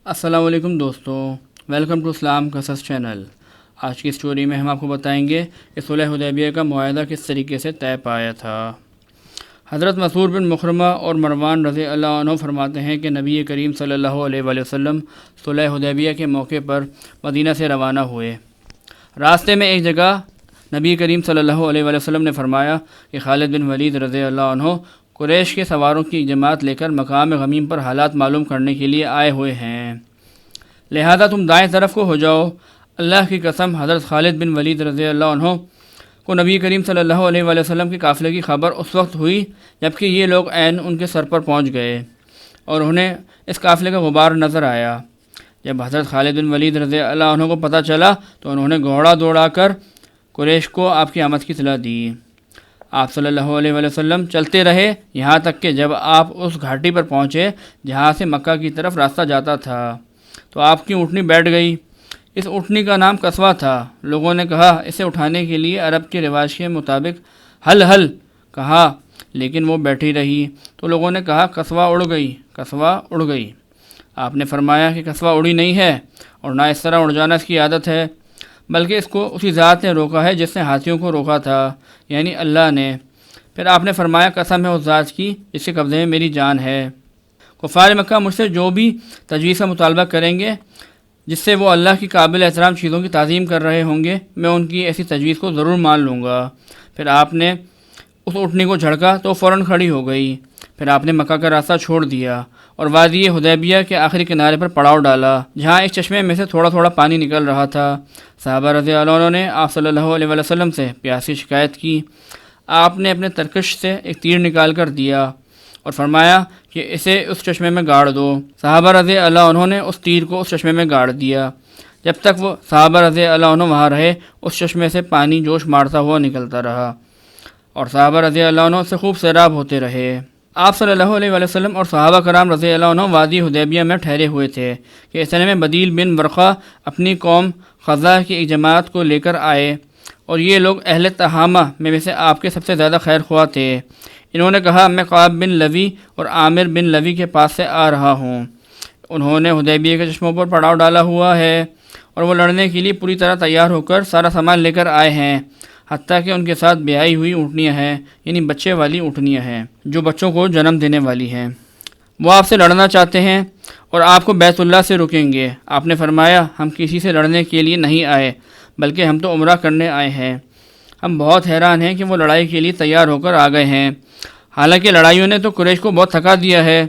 السلام علیکم دوستو، ویلکم ٹو اسلام قصص چینل۔ آج کی اسٹوری میں ہم آپ کو بتائیں گے کہ صلح حدیبیہ کا معاہدہ کس طریقے سے طے پایا تھا۔ حضرت مسعود بن مخرمہ اور مروان رضی اللہ عنہ فرماتے ہیں کہ نبی کریم صلی اللہ علیہ وآلہ وسلم صلح حدیبیہ کے موقع پر مدینہ سے روانہ ہوئے۔ راستے میں ایک جگہ نبی کریم صلی اللہ علیہ وآلہ وسلم نے فرمایا کہ خالد بن ولید رضی اللہ عنہ قریش کے سواروں کی جماعت لے کر مقام غمیم پر حالات معلوم کرنے کے لیے آئے ہوئے ہیں، لہذا تم دائیں طرف کو ہو جاؤ۔ اللہ کی قسم، حضرت خالد بن ولید رضی اللہ عنہ کو نبی کریم صلی اللہ علیہ وآلہ وسلم کے قافلے کی خبر اس وقت ہوئی جبکہ یہ لوگ عین ان کے سر پر پہنچ گئے اور انہیں اس قافلے کا غبار نظر آیا۔ جب حضرت خالد بن ولید رضی اللہ عنہ کو پتہ چلا تو انہوں نے گھوڑا دوڑا کر قریش کو آپ کی آمد کی اطلاع دی۔ آپ صلی اللہ علیہ وآلہ وسلم چلتے رہے یہاں تک کہ جب آپ اس گھاٹی پر پہنچے جہاں سے مکہ کی طرف راستہ جاتا تھا تو آپ کی اونٹنی بیٹھ گئی۔ اس اونٹنی کا نام قصوہ تھا۔ لوگوں نے کہا اسے اٹھانے کے لیے عرب کے رواج کے مطابق ہل ہل کہا، لیکن وہ بیٹھی رہی تو لوگوں نے کہا قصوہ اڑ گئی، قصوہ اڑ گئی۔ آپ نے فرمایا کہ قصوہ اڑی نہیں ہے اور نہ اس طرح اڑ جانا اس کی عادت ہے، بلکہ اس کو اسی ذات نے روکا ہے جس نے ہاتھیوں کو روکا تھا، یعنی اللہ نے۔ پھر آپ نے فرمایا قسم ہے اس ذات کی جس کے قبضے میں میری جان ہے، کفار مکہ مجھ سے جو بھی تجویز کا مطالبہ کریں گے جس سے وہ اللہ کی قابل احترام چیزوں کی تعظیم کر رہے ہوں گے، میں ان کی ایسی تجویز کو ضرور مان لوں گا۔ پھر آپ نے اس اونٹنی کو جھڑکا تو فوراً کھڑی ہو گئی۔ پھر آپ نے مکہ کا راستہ چھوڑ دیا اور وادی حدیبیہ کے آخری کنارے پر پڑاؤ ڈالا جہاں ایک چشمے میں سے تھوڑا تھوڑا پانی نکل رہا تھا۔ صحابہ رضی اللہ عنہ نے آپ صلی اللہ علیہ وسلم سے پیاس کی شکایت کی۔ آپ نے اپنے ترکش سے ایک تیر نکال کر دیا اور فرمایا کہ اسے اس چشمے میں گاڑ دو۔ صحابہ رضی اللہ عنہ نے اس تیر کو اس چشمے میں گاڑ دیا۔ جب تک وہ صحابہ رضی اللہ عنہ وہاں رہے اس چشمے سے پانی جوش مارتا ہوا نکلتا رہا اور صحابہ رضی اللہ عنہ سے خوب سیراب ہوتے رہے۔ آپ صلی اللہ علیہ وآلہ وسلم اور صحابہ کرام رضی اللہ عنہ وادی حدیبیہ میں ٹھہرے ہوئے تھے کہ اس میں بدیل بن ورقہ اپنی قوم خزاع کی ایک جماعت کو لے کر آئے اور یہ لوگ اہل تہامہ میں سے آپ کے سب سے زیادہ خیر خواہ تھے۔ انہوں نے کہا میں قعب بن لوی اور عامر بن لوی کے پاس سے آ رہا ہوں۔ انہوں نے حدیبیہ کے چشموں پر پڑاؤ ڈالا ہوا ہے اور وہ لڑنے کے لیے پوری طرح تیار ہو کر سارا سامان لے کر آئے ہیں، حتیٰ کہ ان کے ساتھ بیائی ہوئی اونٹنیاں ہیں، یعنی بچے والی اونٹنیاں ہیں جو بچوں کو جنم دینے والی ہیں۔ وہ آپ سے لڑنا چاہتے ہیں اور آپ کو بیت اللہ سے رکیں گے۔ آپ نے فرمایا ہم کسی سے لڑنے کے لیے نہیں آئے بلکہ ہم تو عمرہ کرنے آئے ہیں۔ ہم بہت حیران ہیں کہ وہ لڑائی کے لیے تیار ہو کر آ گئے ہیں، حالانکہ لڑائیوں نے تو قریش کو بہت تھکا دیا ہے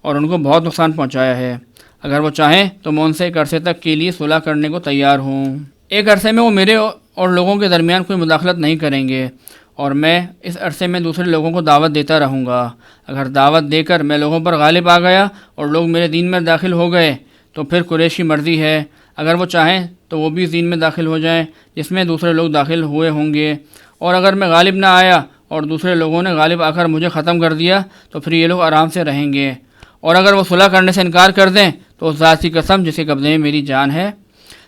اور ان کو بہت نقصان پہنچایا ہے۔ اگر وہ چاہیں تو میں ان سے ایک عرصے تک کے لیے صلح کرنے کو تیار ہوں۔ ایک عرصے میں وہ میرے اور لوگوں کے درمیان کوئی مداخلت نہیں کریں گے اور میں اس عرصے میں دوسرے لوگوں کو دعوت دیتا رہوں گا۔ اگر دعوت دے کر میں لوگوں پر غالب آ گیا اور لوگ میرے دین میں داخل ہو گئے تو پھر قریش کی مرضی ہے، اگر وہ چاہیں تو وہ بھی اس دین میں داخل ہو جائیں جس میں دوسرے لوگ داخل ہوئے ہوں گے، اور اگر میں غالب نہ آیا اور دوسرے لوگوں نے غالب آ کر مجھے ختم کر دیا تو پھر یہ لوگ آرام سے رہیں گے، اور اگر وہ صلح کرنے سے انکار کر دیں تو اس ذات کی قسم جس کے قبضے میں میری جان ہے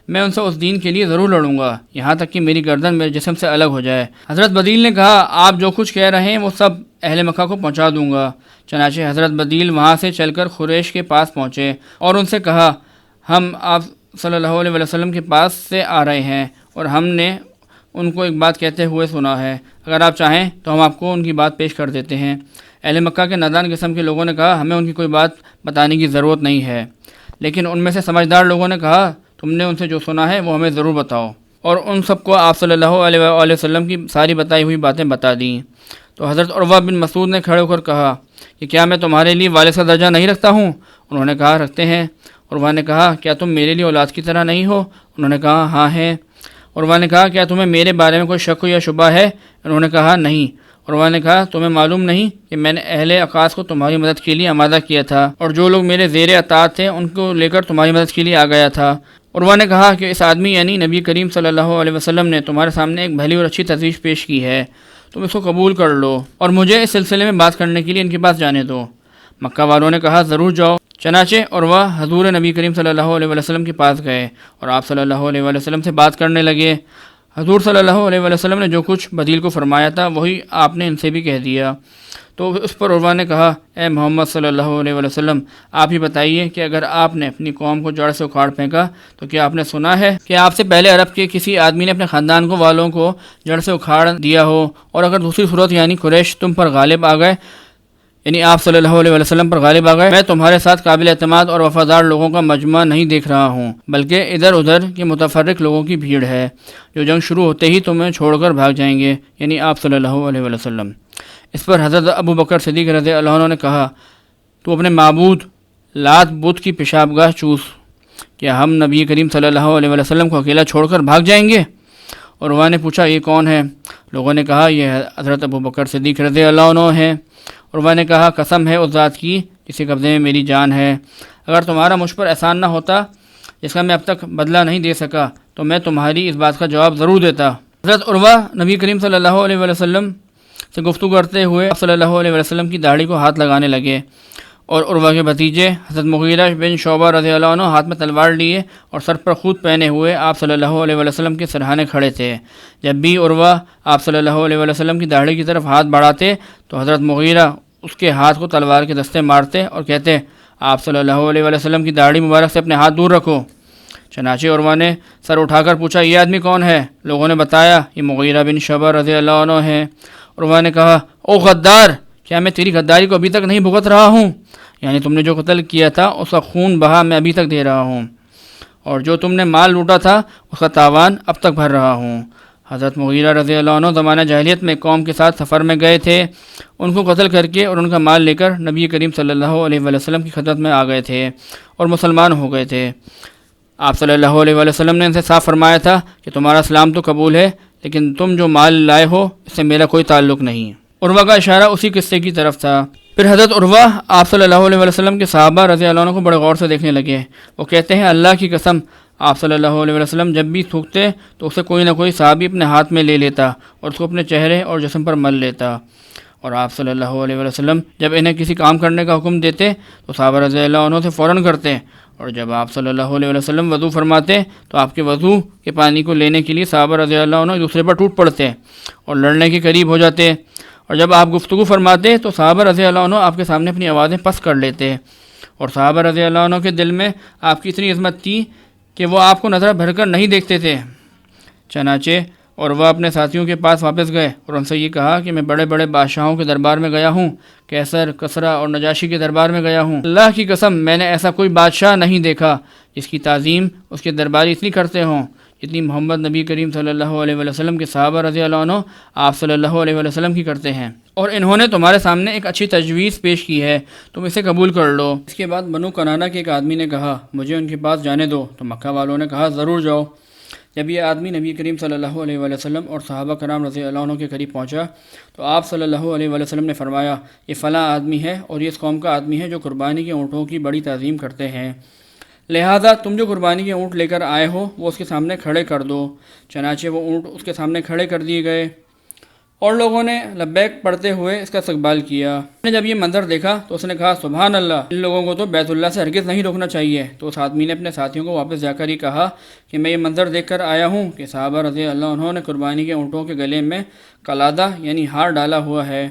میں ان سے اس دین کے لیے ضرور لڑوں گا یہاں تک کہ میری گردن میرے جسم سے الگ ہو جائے۔ حضرت بدیل نے کہا آپ جو کچھ کہہ رہے ہیں وہ سب اہل مکہ کو پہنچا دوں گا۔ چنانچہ حضرت بدیل وہاں سے چل کر قریش کے پاس پہنچے اور ان سے کہا ہم آپ صلی اللہ علیہ وسلم کے پاس سے آ رہے ہیں اور ہم نے ان کو ایک بات کہتے ہوئے سنا ہے، اگر آپ چاہیں تو ہم آپ کو ان کی بات پیش کر دیتے ہیں۔ اہل مکہ کے نادان قسم کے لوگوں نے کہا ہمیں ان کی کوئی بات بتانے کی ضرورت نہیں ہے، لیکن ان میں سے سمجھدار لوگوں نے کہا تم نے ان سے جو سنا ہے وہ ہمیں ضرور بتاؤ، اور ان سب کو آپ صلی اللہ علیہ وآلہ وسلم کی ساری بتائی ہوئی باتیں بتا دیں۔ تو حضرت عروہ بن مسعود نے کھڑے ہو کر کہا کہ کیا میں تمہارے لیے والد کا درجہ نہیں رکھتا ہوں؟ انہوں نے کہا رکھتے ہیں۔ عروہ نے کہا کیا تم میرے لیے اولاد کی طرح نہیں ہو؟ انہوں نے کہا ہاں ہیں۔ عروہ نے کہا کیا تمہیں میرے بارے میں کوئی شک یا شبہ ہے؟ انہوں نے کہا نہیں۔ عروہ نے کہا تمہیں معلوم نہیں کہ میں نے اہل عکاظ کو تمہاری مدد کے لیے آمادہ کیا تھا اور جو لوگ میرے زیر اطاعت تھے ان کو لے کر تمہاری مدد کے لیے آ گیا تھا؟ عروہ نے کہا کہ اس آدمی یعنی نبی کریم صلی اللہ علیہ وسلم نے تمہارے سامنے ایک بھلی اور اچھی تجویز پیش کی ہے، تم اس کو قبول کر لو اور مجھے اس سلسلے میں بات کرنے کے لیے ان کے پاس جانے دو۔ مکہ والوں نے کہا ضرور جاؤ۔ چنانچہ عروہ حضور نبی کریم صلی اللہ علیہ وسلم کے پاس گئے اور آپ صلی اللہ علیہ وسلم سے بات کرنے لگے۔ حضور صلی اللہ علیہ وسلم نے جو کچھ بدیل کو فرمایا تھا وہی آپ نے ان سے بھی کہہ دیا۔ تو اس پر عروہ نے کہا اے محمد صلی اللہ علیہ وسلم آپ ہی بتائیے کہ اگر آپ نے اپنی قوم کو جڑ سے اکھاڑ پھینکا تو کیا آپ نے سنا ہے کہ آپ سے پہلے عرب کے کسی آدمی نے اپنے خاندان کو والوں کو جڑ سے اکھاڑ دیا ہو؟ اور اگر دوسری صورت یعنی قریش تم پر غالب آ گئے، یعنی آپ صلی اللہ علیہ وسلم پر غالب آ گئے، میں تمہارے ساتھ قابل اعتماد اور وفادار لوگوں کا مجمع نہیں دیکھ رہا ہوں، بلکہ ادھر ادھر کے متفرق لوگوں کی بھیڑ ہے جو جنگ شروع ہوتے ہی تمہیں چھوڑ کر بھاگ جائیں گے، یعنی آپ صلی اللہ علیہ وسلم۔ اس پر حضرت ابو بکر صدیق رضی اللہ عنہ نے کہا تو اپنے معبود لات بت کی پیشاب گاہ چوس، کیا ہم نبی کریم صلی اللہ علیہ وسلم کو اکیلا چھوڑ کر بھاگ جائیں گے؟ اور عروہ نے پوچھا یہ کون ہے؟ لوگوں نے کہا یہ حضرت ابو بکر صدیق رضی اللہ عنہ ہیں۔ عروہ نے کہا قسم ہے اس ذات کی جس کے قبضے میں میری جان ہے، اگر تمہارا مجھ پر احسان نہ ہوتا جس کا میں اب تک بدلہ نہیں دے سکا تو میں تمہاری اس بات کا جواب ضرور دیتا۔ حضرت عروہ نبی کریم صلی اللہ علیہ وسلم سے گفتگو کرتے ہوئے صلی اللہ علیہ وسلم کی داڑھی کو ہاتھ لگانے لگے، اور عروہ کے بھتیجے حضرت مغیرہ بن شعبہ رضی اللہ عنہ ہاتھ میں تلوار لیے اور سر پر خود پہنے ہوئے آپ صلی اللہ علیہ وسلم کے سرہانے کھڑے تھے۔ جب بھی عروہ آپ صلی اللہ علیہ وسلم کی داڑھی کی طرف ہاتھ بڑھاتے تو حضرت مغیرہ اس کے ہاتھ کو تلوار کے دستے مارتے اور کہتے آپ صلی اللہ علیہ وسلم کی داڑھی مبارک سے اپنے ہاتھ دور رکھو۔ چنانچہ عروہ نے سر اٹھا کر پوچھا یہ آدمی کون ہے؟ لوگوں نے بتایا یہ مغیرہ بن شعبہ رضی اللہ عنہ ہے۔ عروہ نے کہا او غدار، کیا میں تیری غداری کو ابھی تک نہیں بھگت رہا ہوں؟ یعنی تم نے جو قتل کیا تھا اس کا خون بہا میں ابھی تک دے رہا ہوں، اور جو تم نے مال لوٹا تھا اس کا تاوان اب تک بھر رہا ہوں۔ حضرت مغیرہ رضی اللہ عنہ زمانہ جاہلیت میں قوم کے ساتھ سفر میں گئے تھے، ان کو قتل کر کے اور ان کا مال لے کر نبی کریم صلی اللہ علیہ وسلم کی خدمت میں آ گئے تھے اور مسلمان ہو گئے تھے۔ آپ صلی اللہ علیہ وسلم نے ان سے صاف فرمایا تھا کہ تمہارا اسلام تو قبول ہے لیکن تم جو مال لائے ہو اس سے میرا کوئی تعلق نہیں۔ عروہ کا اشارہ اسی قصے کی طرف تھا۔ پھر حضرت عروہ آپ صلی اللہ علیہ وسلم کے صحابہ رضی اللہ عنہ کو بڑے غور سے دیکھنے لگے۔ وہ کہتے ہیں اللہ کی قسم آپ صلی اللہ علیہ وسلم جب بھی تھوکتے تو اسے کوئی نہ کوئی صحابی اپنے ہاتھ میں لے لیتا اور اس کو اپنے چہرے اور جسم پر مل لیتا، اور آپ صلی اللہ علیہ وسلم جب انہیں کسی کام کرنے کا حکم دیتے تو صحابہ رضی اللہ عنہ سے فوراً کرتے، اور جب آپ صلی اللہ علیہ وسلم وضو فرماتے تو آپ کے وضو کے پانی کو لینے کے لیے صحابہ رضی اللہ عنہ ایک دوسرے پر ٹوٹ پڑتے اور لڑنے کے قریب ہو جاتے، اور جب آپ گفتگو فرماتے تو صحابہ رضی اللہ عنہ آپ کے سامنے اپنی آوازیں پست کر لیتے، اور صحابہ رضی اللہ عنہ کے دل میں آپ کی اتنی عظمت تھی کہ وہ آپ کو نظر بھر کر نہیں دیکھتے تھے۔ چنانچہ اور وہ اپنے ساتھیوں کے پاس واپس گئے اور ان سے یہ کہا کہ میں بڑے بڑے بادشاہوں کے دربار میں گیا ہوں، کیسر، کسرا اور نجاشی کے دربار میں گیا ہوں، اللہ کی قسم میں نے ایسا کوئی بادشاہ نہیں دیکھا جس کی تعظیم اس کے درباری اتنی کرتے ہوں جتنی محمد نبی کریم صلی اللہ علیہ وسلم کے صحابہ رضی اللہ عنہ آپ صلی اللہ علیہ وسلم کی کرتے ہیں، اور انہوں نے تمہارے سامنے ایک اچھی تجویز پیش کی ہے، تم اسے قبول کر لو۔ اس کے بعد بنو کنانہ کے ایک آدمی نے کہا مجھے ان کے پاس جانے دو، تو مکہ والوں نے کہا ضرور جاؤ۔ جب یہ آدمی نبی کریم صلی اللہ علیہ وسلم اور صحابہ کرام رضی اللہ عنہ کے قریب پہنچا تو آپ صلی اللہ علیہ وسلم نے فرمایا یہ فلاں آدمی ہے اور یہ اس قوم کا آدمی ہے جو قربانی کے اونٹوں کی بڑی تعظیم کرتے ہیں، لہٰذا تم جو قربانی کے اونٹ لے کر آئے ہو وہ اس کے سامنے کھڑے کر دو۔ چنانچہ وہ اونٹ اس کے سامنے کھڑے کر دیے گئے اور لوگوں نے لبیک پڑھتے ہوئے اس کا استقبال کیا۔ نے جب یہ منظر دیکھا تو اس نے کہا سبحان اللہ، ان لوگوں کو تو بیت اللہ سے ہرگز نہیں روکنا چاہیے۔ تو اس آدمی نے اپنے ساتھیوں کو واپس جا کر ہی کہا کہ میں یہ منظر دیکھ کر آیا ہوں کہ صحابہ رضی اللہ عنہ نے قربانی کے اونٹوں کے گلے میں قلادہ یعنی ہار ڈالا ہوا ہے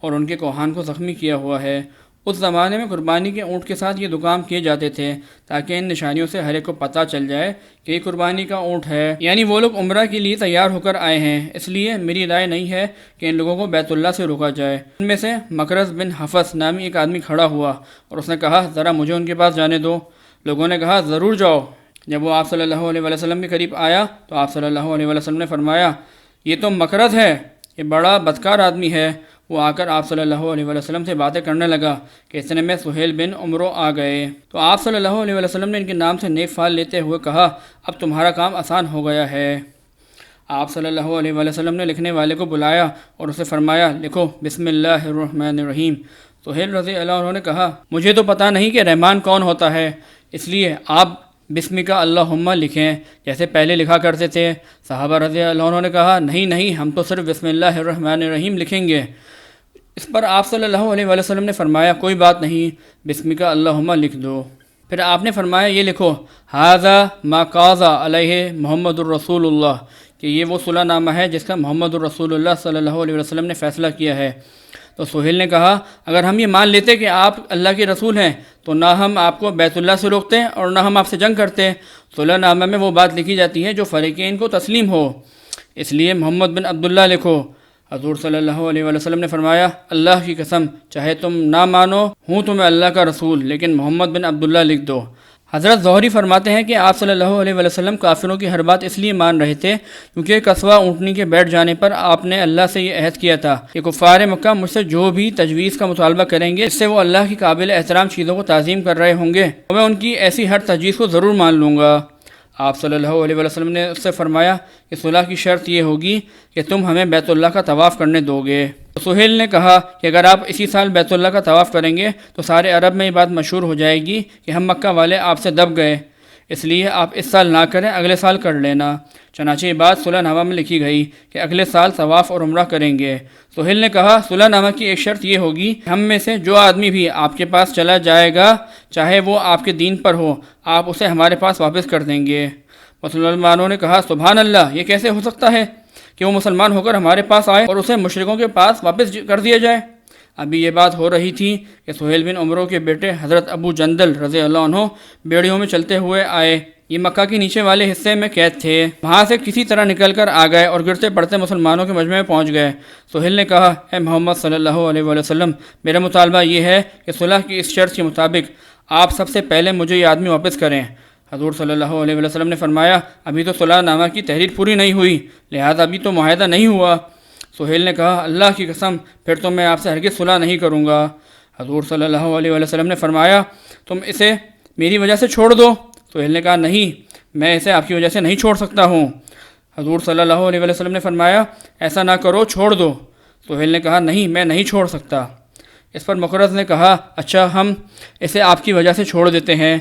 اور ان کے کوہان کو زخمی کیا ہوا ہے۔ اس زمانے میں قربانی کے اونٹ کے ساتھ یہ دو کام کیے جاتے تھے تاکہ ان نشانیوں سے ہر ایک کو پتہ چل جائے کہ یہ قربانی کا اونٹ ہے، یعنی وہ لوگ عمرہ کے لیے تیار ہو کر آئے ہیں، اس لیے میری رائے نہیں ہے کہ ان لوگوں کو بیت اللہ سے روکا جائے۔ ان میں سے مکرز بن حفص نامی ایک آدمی کھڑا ہوا اور اس نے کہا ذرا مجھے ان کے پاس جانے دو۔ لوگوں نے کہا ضرور جاؤ۔ جب وہ آپ صلی اللہ علیہ وسلم کے قریب آیا تو آپ صلی اللہ علیہ وسلم نے فرمایا یہ تو مکرز ہے، یہ بڑا بدکار آدمی ہے۔ وہ آ کر آپ صلی اللہ علیہ وسلم سے باتیں کرنے لگا کہ اتنے میں سہیل بن عمرو آ گئے تو آپ صلی اللہ علیہ وسلم نے ان کے نام سے نیک فال لیتے ہوئے کہا اب تمہارا کام آسان ہو گیا ہے۔ آپ صلی اللہ علیہ وسلم نے لکھنے والے کو بلایا اور اسے فرمایا لکھو بسم اللہ الرحمن الرحیم۔ سہیل رضی اللہ عنہ نے کہا مجھے تو پتہ نہیں کہ رحمان کون ہوتا ہے، اس لیے آپ بسم کا اللہم لکھیں جیسے پہلے لکھا کرتے تھے۔ صحابہ رضی اللہ عنہ نے کہا نہیں نہیں، ہم تو صرف بسم اللہ الرحمن الرحیم لکھیں گے۔ اس پر آپ صلی اللہ علیہ وسلم نے فرمایا کوئی بات نہیں، بسم کا اللہم لکھ دو۔ پھر آپ نے فرمایا یہ لکھو ھذا ما قاض علیہ محمد الرسول اللہ، کہ یہ وہ صلح نامہ ہے جس کا محمد الرسول اللہ صلی اللہ علیہ وسلم نے فیصلہ کیا ہے۔ تو سہیل نے کہا اگر ہم یہ مان لیتے کہ آپ اللہ کے رسول ہیں تو نہ ہم آپ کو بیت اللہ سے روکتے اور نہ ہم آپ سے جنگ کرتے۔ صلح نامہ میں وہ بات لکھی جاتی ہے جو فریقین کو تسلیم ہو، اس لیے محمد بن عبداللہ لکھو۔ حضور صلی اللہ علیہ وسلم نے فرمایا اللہ کی قسم چاہے تم نہ مانو ہوں تو میں اللہ کا رسول، لیکن محمد بن عبداللہ لکھ دو۔ حضرت زہری فرماتے ہیں کہ آپ صلی اللہ علیہ وسلم کافروں کی ہر بات اس لیے مان رہے تھے کیونکہ قصوہ اونٹنی کے بیٹھ جانے پر آپ نے اللہ سے یہ عہد کیا تھا کہ کفار مکہ مجھ سے جو بھی تجویز کا مطالبہ کریں گے اس سے وہ اللہ کی قابل احترام چیزوں کو تعظیم کر رہے ہوں گے تو میں ان کی ایسی ہر تجویز کو ضرور مان لوں گا۔ آپ صلی اللہ علیہ وسلم نے اس سے فرمایا کہ صلح کی شرط یہ ہوگی کہ تم ہمیں بیت اللہ کا طواف کرنے دو گے۔ سہیل نے کہا کہ اگر آپ اسی سال بیت اللہ کا طواف کریں گے تو سارے عرب میں یہ بات مشہور ہو جائے گی کہ ہم مکہ والے آپ سے دب گئے، اس لیے آپ اس سال نہ کریں، اگلے سال کر لینا۔ چنانچہ یہ بات صلح نامہ میں لکھی گئی کہ اگلے سال طواف اور عمرہ کریں گے۔ سہیل نے کہا صلح نامہ کی ایک شرط یہ ہوگی ہم میں سے جو آدمی بھی آپ کے پاس چلا جائے گا چاہے وہ آپ کے دین پر ہو آپ اسے ہمارے پاس واپس کر دیں گے۔ مسلمانوں نے کہا سبحان اللہ، یہ کیسے ہو سکتا ہے کہ وہ مسلمان ہو کر ہمارے پاس آئے اور اسے مشرکوں کے پاس واپس کر دیا جائے؟ ابھی یہ بات ہو رہی تھی کہ سہیل بن عمرو کے بیٹے حضرت ابو جندل رضی اللہ عنہ بیڑیوں میں چلتے ہوئے آئے۔ یہ مکہ کے نیچے والے حصے میں قید تھے، وہاں سے کسی طرح نکل کر آ گئے اور گرتے پڑتے مسلمانوں کے مجمع میں پہنچ گئے۔ سہیل نے کہا اے محمد صلی اللہ علیہ وسلم، میرا مطالبہ یہ ہے کہ صلح کی اس شرط کے مطابق آپ سب سے پہلے مجھے یہ آدمی واپس کریں۔ حضور صلی اللہ علیہ وسلم نے فرمایا ابھی تو صلح نامہ کی تحریر پوری نہیں ہوئی، لہذا ابھی تو معاہدہ نہیں ہوا۔ سہیل نے کہا اللہ کی قسم پھر تو میں آپ سے ہرگز صلح نہیں کروں گا۔ حضور صلی اللہ علیہ وسلم نے فرمایا تم اسے میری وجہ سے چھوڑ دو۔ سہیل نے کہا نہیں، میں اسے آپ کی وجہ سے نہیں چھوڑ سکتا ہوں۔ حضور صلی اللہ علیہ وسلم نے فرمایا ایسا نہ کرو، چھوڑ دو۔ سہیل نے کہا نہیں، میں نہیں چھوڑ سکتا۔ اس پر مقرظ نے کہا اچھا ہم اسے آپ کی وجہ سے چھوڑ دیتے ہیں۔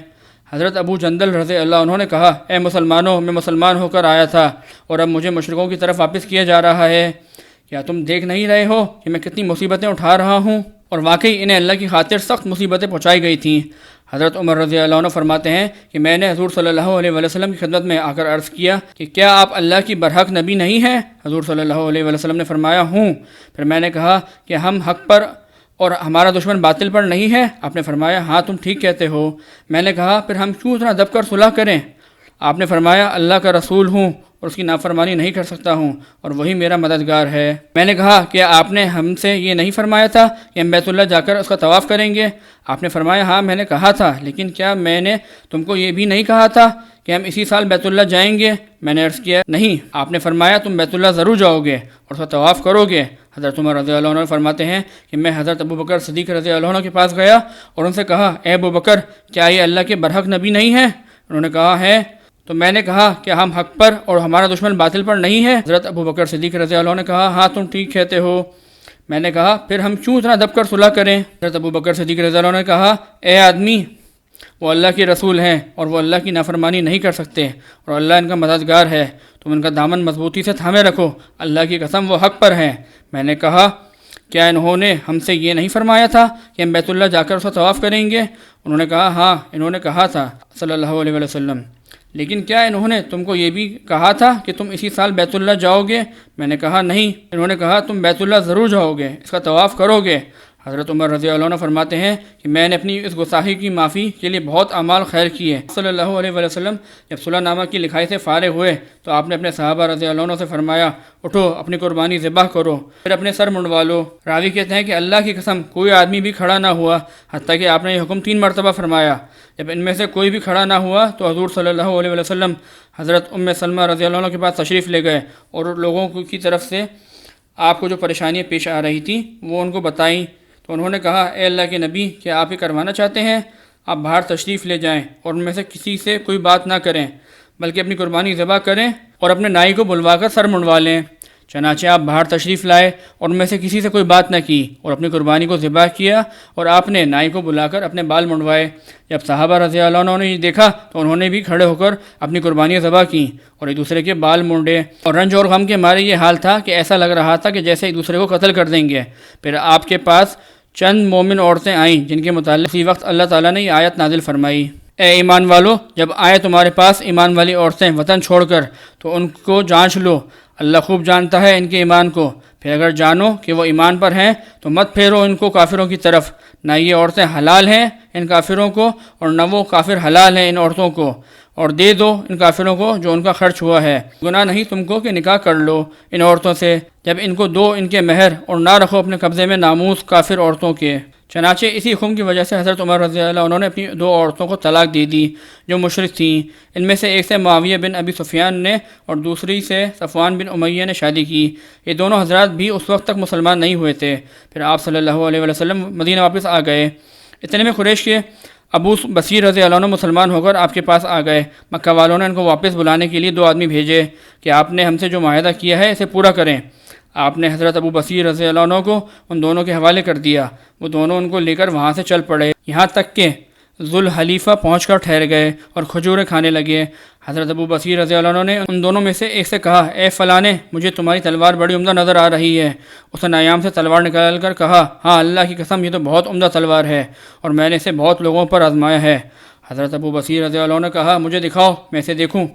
حضرت ابو جندل رضی اللہ عنہ نے کہا اے مسلمانوں، میں مسلمان ہو کر آیا تھا اور اب مجھے مشرکوں کی طرف واپس کیا جا رہا ہے، کیا تم دیکھ نہیں رہے ہو کہ میں کتنی مصیبتیں اٹھا رہا ہوں؟ اور واقعی انہیں اللہ کی خاطر سخت مصیبتیں پہنچائی گئی تھیں۔ حضرت عمر رضی اللہ عنہ فرماتے ہیں کہ میں نے حضور صلی اللہ علیہ وسلم کی خدمت میں آ کر عرض کیا کہ کیا آپ اللہ کی برحق نبی نہیں ہیں؟ حضور صلی اللہ علیہ وسلم نے فرمایا ہوں۔ پھر میں نے کہا کہ ہم حق پر اور ہمارا دشمن باطل پر نہیں ہے؟ آپ نے فرمایا ہاں تم ٹھیک کہتے ہو۔ میں نے کہا پھر ہم کیوں اتنا دب کر صلح کریں؟ آپ نے فرمایا اللہ کا رسول ہوں اور اس کی نافرمانی نہیں کر سکتا ہوں اور وہی میرا مددگار ہے۔ میں نے کہا کہ آپ نے ہم سے یہ نہیں فرمایا تھا کہ ہم بیت اللہ جا کر اس کا طواف کریں گے؟ آپ نے فرمایا ہاں میں نے کہا تھا، لیکن کیا میں نے تم کو یہ بھی نہیں کہا تھا کہ ہم اسی سال بیت اللہ جائیں گے؟ میں نے عرض کیا نہیں۔ آپ نے فرمایا تم بیت اللہ ضرور جاؤ گے اور اس کا طواف کرو گے۔ حضرت عمر رضی اللہ عنہ فرماتے ہیں کہ میں حضرت ابو بکر صدیق رضی اللہ عنہ کے پاس گیا اور ان سے کہا اے ابو بکر، کیا یہ اللہ کے برحق نبی نہیں ہے؟ انہوں نے کہا ہے۔ تو میں نے کہا کہ ہم حق پر اور ہمارا دشمن باطل پر نہیں ہے؟ حضرت ابو بکر صدیق رضی اللہ عنہ نے کہا ہاں تم ٹھیک کہتے ہو۔ میں نے کہا پھر ہم کیوں اتنا دب کر صلح کریں؟ حضرت ابو بکر صدیق رضی اللہ عنہ نے کہا اے آدمی، وہ اللہ کے رسول ہیں اور وہ اللہ کی نافرمانی نہیں کر سکتے اور اللہ ان کا مددگار ہے، تم ان کا دامن مضبوطی سے تھامے رکھو، اللہ کی قسم وہ حق پر ہیں۔ میں نے کہا کیا انہوں نے ہم سے یہ نہیں فرمایا تھا کہ ہم بیت اللہ جا کر اس کا طواف کریں گے؟ انہوں نے کہا ہاں انہوں نے کہا تھا صلی اللہ علیہ وسلم، لیکن کیا انہوں نے تم کو یہ بھی کہا تھا کہ تم اسی سال بیت اللہ جاؤ گے؟ میں نے کہا نہیں۔ انہوں نے کہا تم بیت اللہ ضرور جاؤ گے، اس کا طواف کرو گے۔ حضرت عمر رضی اللہ عنہ فرماتے ہیں کہ میں نے اپنی اس گستاخی کی معافی کے لیے بہت اعمال خیر کیے۔ صلی اللہ علیہ وسلم جب صلح نامہ کی لکھائی سے فارغ ہوئے تو آپ نے اپنے صحابہ رضی اللہ عنہ سے فرمایا اٹھو اپنی قربانی ذبح کرو، پھر اپنے سر منڈوا لو۔ راوی کہتے ہیں کہ اللہ کی قسم کوئی آدمی بھی کھڑا نہ ہوا حتیٰ کہ آپ نے یہ حکم 3 مرتبہ فرمایا۔ جب ان میں سے کوئی بھی کھڑا نہ ہوا تو حضور صلی اللہ علیہ وسلم حضرت ام سلمہ رضی اللہ عنہ کے پاس تشریف لے گئے اور لوگوں کی طرف سے آپ کو جو پریشانیاں پیش آ رہی تھیں وہ ان کو بتائیں۔ تو انہوں نے کہا اے اللہ کے نبی، کیا آپ یہ کروانا چاہتے ہیں؟ آپ باہر تشریف لے جائیں اور ان میں سے کسی سے کوئی بات نہ کریں بلکہ اپنی قربانی ذبح کریں اور اپنے نائی کو بلوا کر سر منڈوا لیں۔ چنانچہ آپ باہر تشریف لائے اور ان میں سے کسی سے کوئی بات نہ کی اور اپنی قربانی کو ذبح کیا اور آپ نے نائی کو بلا کر اپنے بال منڈوائے۔ جب صحابہ رضی اللہ عنہ نے یہ دیکھا تو انہوں نے بھی کھڑے ہو کر اپنی قربانیاں ذبح کیں اور ایک دوسرے کے بال مونڈے، اور رنج اور غم کے مارے یہ حال تھا کہ ایسا لگ رہا تھا کہ جیسے ایک دوسرے کو قتل کر دیں گے۔ پھر آپ کے پاس چند مومن عورتیں آئیں جن کے متعلق اسی وقت اللہ تعالیٰ نے یہ آیت نازل فرمائی، اے ایمان والو، جب آئے تمہارے پاس ایمان والی عورتیں وطن چھوڑ کر تو ان کو جانچ لو، اللہ خوب جانتا ہے ان کے ایمان کو، پھر اگر جانو کہ وہ ایمان پر ہیں تو مت پھیرو ان کو کافروں کی طرف، نہ یہ عورتیں حلال ہیں ان کافروں کو اور نہ وہ کافر حلال ہیں ان عورتوں کو، اور دے دو ان کافروں کو جو ان کا خرچ ہوا ہے۔ گناہ نہیں تم کو کہ نکاح کر لو ان عورتوں سے جب ان کو دو ان کے مہر، اور نہ رکھو اپنے قبضے میں ناموس کافر عورتوں کے۔ چنانچہ اسی حکم کی وجہ سے حضرت عمر رضی اللہ عنہ نے اپنی 2 عورتوں کو طلاق دے دی جو مشرک تھیں۔ ان میں سے ایک سے معاویہ بن ابی سفیان نے اور دوسری سے صفوان بن امیہ نے شادی کی۔ یہ دونوں حضرات بھی اس وقت تک مسلمان نہیں ہوئے تھے۔ پھر آپ صلی اللہ علیہ وسلم مدینہ واپس آ گئے۔ اتنے میں قریش کے ابو بصیر رضی اللہ عنہ مسلمان ہو کر آپ کے پاس آ گئے۔ مکہ والوں نے ان کو واپس بلانے کے لیے 2 آدمی بھیجے کہ آپ نے ہم سے جو معاہدہ کیا ہے اسے پورا کریں۔ آپ نے حضرت ابو بصیر رضی اللہ عنہ کو ان دونوں کے حوالے کر دیا۔ وہ دونوں ان کو لے کر وہاں سے چل پڑے، یہاں تک کہ ذوالحلیفہ پہنچ کر ٹھہر گئے اور کھجوریں کھانے لگے۔ حضرت ابو بصیر رضی اللہ عنہ نے ان دونوں میں سے ایک سے کہا، اے فلانے، مجھے تمہاری تلوار بڑی عمدہ نظر آ رہی ہے۔ اس نے نایام سے تلوار نکال کر کہا، ہاں اللہ کی قسم، یہ تو بہت عمدہ تلوار ہے اور میں نے اسے بہت لوگوں پر آزمایا ہے۔ حضرت ابو بصیر رضی اللہ عنہ نے کہا، مجھے دکھاؤ، میں اسے دیکھوں۔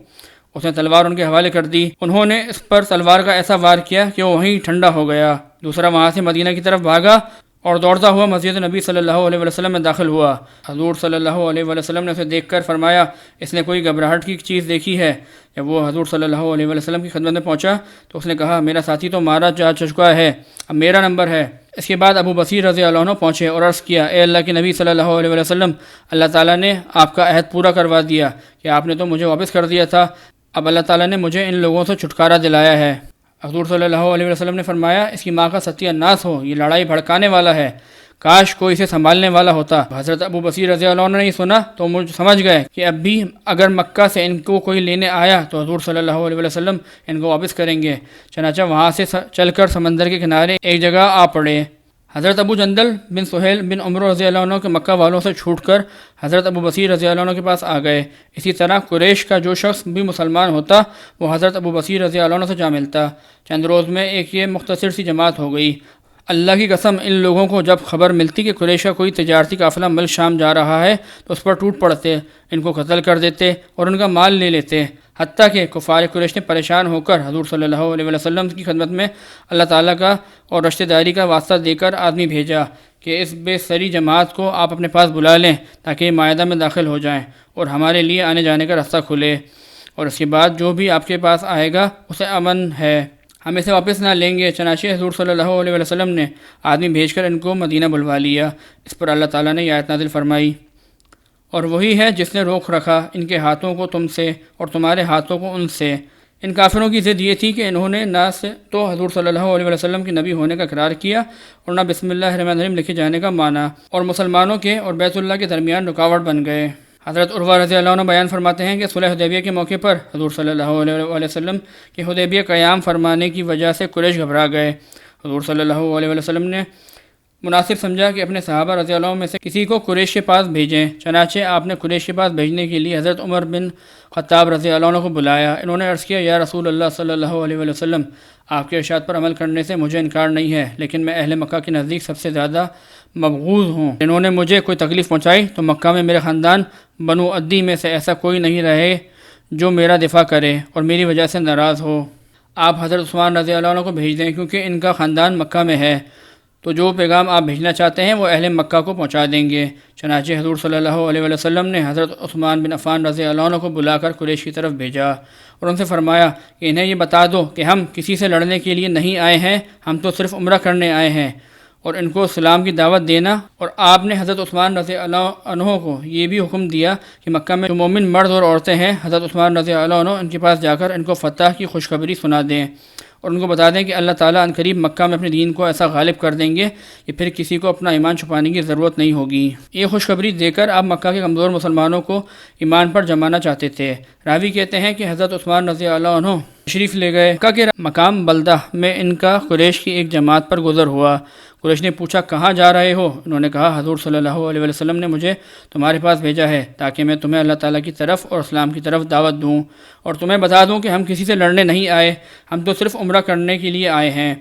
اس نے تلوار ان کے حوالے کر دی۔ انہوں نے اس پر تلوار کا ایسا وار کیا کہ وہ وہیں ٹھنڈا ہو گیا۔ دوسرا وہاں سے مدینہ کی طرف بھاگا اور دوڑتا ہوا مسجد نبی صلی اللہ علیہ وسلم میں داخل ہوا۔ حضور صلی اللہ علیہ وسلم نے اسے دیکھ کر فرمایا، اس نے کوئی گھبراہٹ کی چیز دیکھی ہے؟ جب وہ حضور صلی اللہ علیہ وسلم کی خدمت میں پہنچا تو اس نے کہا، میرا ساتھی تو مارا جا چکا ہے، اب میرا نمبر ہے۔ اس کے بعد ابو بصیر رضی اللہ عنہ پہنچے اور عرض کیا، اے اللہ کے نبی صلی اللہ علیہ وسلم، اللہ تعالیٰ نے آپ کا عہد پورا کروا دیا کہ آپ نے تو مجھے واپس کر دیا تھا، اب اللہ تعالیٰ نے مجھے ان لوگوں سے چھٹکارا دلایا ہے۔ حضور صلی اللہ علیہ وسلم نے فرمایا، اس کی ماں کا ستیہ ناس ہو، یہ لڑائی بھڑکانے والا ہے، کاش کوئی اسے سنبھالنے والا ہوتا۔ حضرت ابو بصیر رضی اللہ عنہ نے یہ سنا تو مجھ سمجھ گئے کہ اب بھی اگر مکہ سے ان کو کوئی لینے آیا تو حضور صلی اللہ علیہ وسلم ان کو واپس کریں گے۔ چنانچہ وہاں سے چل کر سمندر کے کنارے ایک جگہ آ پڑے۔ حضرت ابو جندل بن سہیل بن عمر رضی اللہ عنہ کے مکہ والوں سے چھوٹ کر حضرت ابو بصیر رضی اللہ عنہ کے پاس آ گئے۔ اسی طرح قریش کا جو شخص بھی مسلمان ہوتا وہ حضرت ابو بصیر رضی اللہ عنہ سے جا ملتا۔ چند روز میں ایک یہ مختصر سی جماعت ہو گئی۔ اللہ کی قسم، ان لوگوں کو جب خبر ملتی کہ قریش کا کوئی تجارتی قافلہ ملک شام جا رہا ہے تو اس پر ٹوٹ پڑتے، ان کو قتل کر دیتے اور ان کا مال لے لیتے، حتیٰ کہ کفار قریش نے پریشان ہو کر حضور صلی اللہ علیہ وسلم کی خدمت میں اللہ تعالیٰ کا اور رشتہ داری کا واسطہ دے کر آدمی بھیجا کہ اس بے سری جماعت کو آپ اپنے پاس بلا لیں تاکہ یہ معاہدہ میں داخل ہو جائیں اور ہمارے لیے آنے جانے کا راستہ کھلے، اور اس کے بعد جو بھی آپ کے پاس آئے گا اسے امن ہے، ہم اسے واپس نہ لیں گے۔ چنانچہ حضور صلی اللہ علیہ وسلم نے آدمی بھیج کر ان کو مدینہ بلوا لیا۔ اس پر اللہ تعالیٰ نے یہ آیت نازل فرمائی، اور وہی ہے جس نے روک رکھا ان کے ہاتھوں کو تم سے اور تمہارے ہاتھوں کو ان سے۔ ان کافروں کی ضد یہ تھی کہ انہوں نے نہ تو حضور صلی اللہ علیہ وسلم کے نبی ہونے کا اقرار کیا اور نہ بسم اللہ الرحمن الرحیم لکھے جانے کا مانا، اور مسلمانوں کے اور بیت اللہ کے درمیان رکاوٹ بن گئے۔ حضرت عروہ رضی اللہ عنہ بیان فرماتے ہیں کہ صلح حدیبیہ کے موقع پر حضور صلی اللہ علیہ وسلم کے حدیبیہ قیام فرمانے کی وجہ سے قریش گھبرا گئے۔ حضور صلی اللہ علیہ وسلم نے مناسب سمجھا کہ اپنے صحابہ رضی اللہ عنہ میں سے کسی کو قریش کے پاس بھیجیں۔ چنانچہ آپ نے قریش کے پاس بھیجنے کے لیے حضرت عمر بن خطاب رضی اللہ عنہ کو بلایا۔ انہوں نے عرض کیا، یا رسول اللہ صلی اللہ علیہ وسلم، آپ کے ارشاد پر عمل کرنے سے مجھے انکار نہیں ہے، لیکن میں اہل مکہ کے نزدیک سب سے زیادہ مبغوض ہوں۔ انہوں نے مجھے کوئی تکلیف پہنچائی تو مکہ میں میرے خاندان بنو عدی میں سے ایسا کوئی نہیں رہے جو میرا دفاع کرے اور میری وجہ سے ناراض ہو۔ آپ حضرت عثمان رضی اللہ عنہ کو بھیج دیں کیونکہ ان کا خاندان مکہ میں ہے، تو جو پیغام آپ بھیجنا چاہتے ہیں وہ اہل مکہ کو پہنچا دیں گے۔ چنانچہ حضور صلی اللہ علیہ وسلم نے حضرت عثمان بن عفان رضی اللہ عنہ کو بلا کر قریش کی طرف بھیجا اور ان سے فرمایا کہ انہیں یہ بتا دو کہ ہم کسی سے لڑنے کے لیے نہیں آئے ہیں، ہم تو صرف عمرہ کرنے آئے ہیں، اور ان کو اسلام کی دعوت دینا۔ اور آپ نے حضرت عثمان رضی اللہ عنہ کو یہ بھی حکم دیا کہ مکہ میں جو مومن مرد اور عورتیں ہیں، حضرت عثمان رضی اللہ عنہ ان کے پاس جا کر ان کو فتح کی خوشخبری سنا دیں اور ان کو بتا دیں کہ اللہ تعالیٰ عنقریب مکہ میں اپنے دین کو ایسا غالب کر دیں گے کہ پھر کسی کو اپنا ایمان چھپانے کی ضرورت نہیں ہوگی۔ یہ خوشخبری دے کر آپ مکہ کے کمزور مسلمانوں کو ایمان پر جمانا چاہتے تھے۔ راوی کہتے ہیں کہ حضرت عثمان رضی اللہ عنہ تشریف لے گئے مکہ کے مقام بلدہ میں ان کا قریش کی ایک جماعت پر گزر ہوا۔ قریش نے پوچھا، کہاں جا رہے ہو؟ انہوں نے کہا، حضور صلی اللہ علیہ وسلم نے مجھے تمہارے پاس بھیجا ہے تاکہ میں تمہیں اللہ تعالیٰ کی طرف اور اسلام کی طرف دعوت دوں اور تمہیں بتا دوں کہ ہم کسی سے لڑنے نہیں آئے، ہم تو صرف عمرہ کرنے کے لیے آئے ہیں،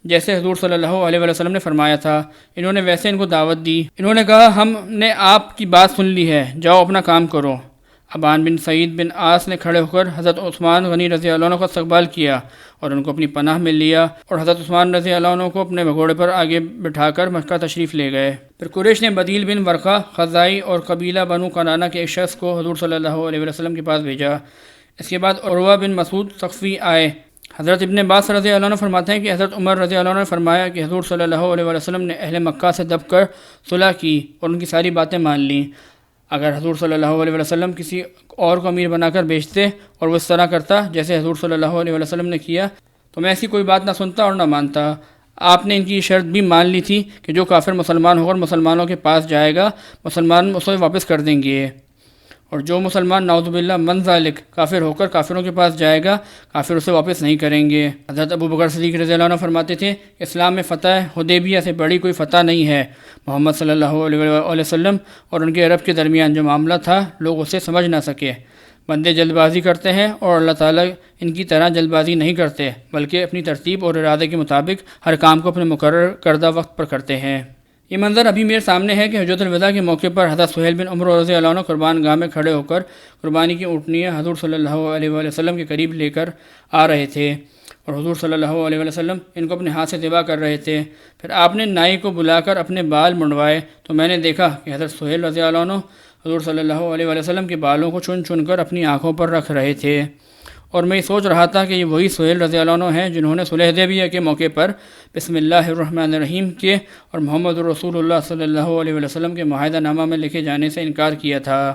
جیسے حضور صلی اللہ علیہ وسلم نے فرمایا تھا۔ انہوں نے ویسے ان کو دعوت دی۔ انہوں نے کہا، ہم نے آپ کی بات سن لی ہے، جاؤ اپنا کام کرو۔ ابان بن سعید بن آس نے کھڑے ہو کر حضرت عثمان غنی رضی اللہ عنہ کا استقبال کیا اور ان کو اپنی پناہ میں لیا، اور حضرت عثمان رضی اللہ عنہ کو اپنے گھوڑے پر آگے بٹھا کر مکہ تشریف لے گئے۔ پھر قریش نے بدیل بن ورقہ خزائی اور قبیلہ بنو کنانہ کے ایک شخص کو حضور صلی اللہ علیہ وسلم کے پاس بھیجا۔ اس کے بعد عروہ بن مسعود ثقفی آئے۔ حضرت ابن عباس رضی اللہ عنہ فرماتے ہیں کہ حضرت عمر رضی اللہ عنہ نے فرمایا کہ حضور صلی اللہ علیہ وسلم نے اہل مکہ سے دب کر صلح کی اور ان کی ساری باتیں مان لیں۔ اگر حضور صلی اللہ علیہ وسلم کسی اور کو امیر بنا کر بیچتے اور وہ اس طرح کرتا جیسے حضور صلی اللہ علیہ وسلم نے کیا تو میں ایسی کوئی بات نہ سنتا اور نہ مانتا۔ آپ نے ان کی شرط بھی مان لی تھی کہ جو کافر مسلمان ہو کر مسلمانوں کے پاس جائے گا مسلمان اسے واپس کر دیں گے، اور جو مسلمان نعوذ باللہ من ذالک کافر ہو کر کافروں کے پاس جائے گا کافر اسے واپس نہیں کریں گے۔ حضرت ابو بکر صدیق رضی اللہ عنہ فرماتے تھے اسلام میں فتح حدیبیہ سے بڑی کوئی فتح نہیں ہے۔ محمد صلی اللہ علیہ وسلم اور ان کے عرب کے درمیان جو معاملہ تھا لوگ اسے سمجھ نہ سکے۔ بندے جلد بازی کرتے ہیں اور اللہ تعالیٰ ان کی طرح جلد بازی نہیں کرتے بلکہ اپنی ترتیب اور ارادے کے مطابق ہر کام کو اپنے مقرر کردہ وقت پر کرتے ہیں۔ یہ منظر ابھی میرے سامنے ہے کہ حجۃ الوداع کے موقع پر حضرت سہیل بن عمر رضی اللہ عنہ قربان گاہ میں کھڑے ہو کر قربانی کی اونٹنیاں حضور صلی اللہ علیہ وسلم کے قریب لے کر آ رہے تھے اور حضور صلی اللہ علیہ وسلم ان کو اپنے ہاتھ سے ذبح کر رہے تھے۔ پھر آپ نے نائی کو بلا کر اپنے بال منڈوائے تو میں نے دیکھا کہ حضرت سہیل رضی اللہ عنہ حضور صلی اللہ علیہ وسلم کے بالوں کو چن چن کر اپنی آنکھوں پر رکھ رہے تھے، اور میں یہ سوچ رہا تھا کہ یہ وہی سہیل رضی اللہ عنہ ہیں جنہوں نے صلح حدیبیہ کے موقع پر بسم اللہ الرحمن الرحیم کے اور محمد رسول اللہ صلی اللہ علیہ وسلم کے معاہدہ نامہ میں لکھے جانے سے انکار کیا تھا۔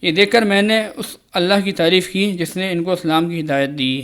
یہ دیکھ کر میں نے اس اللہ کی تعریف کی جس نے ان کو اسلام کی ہدایت دی۔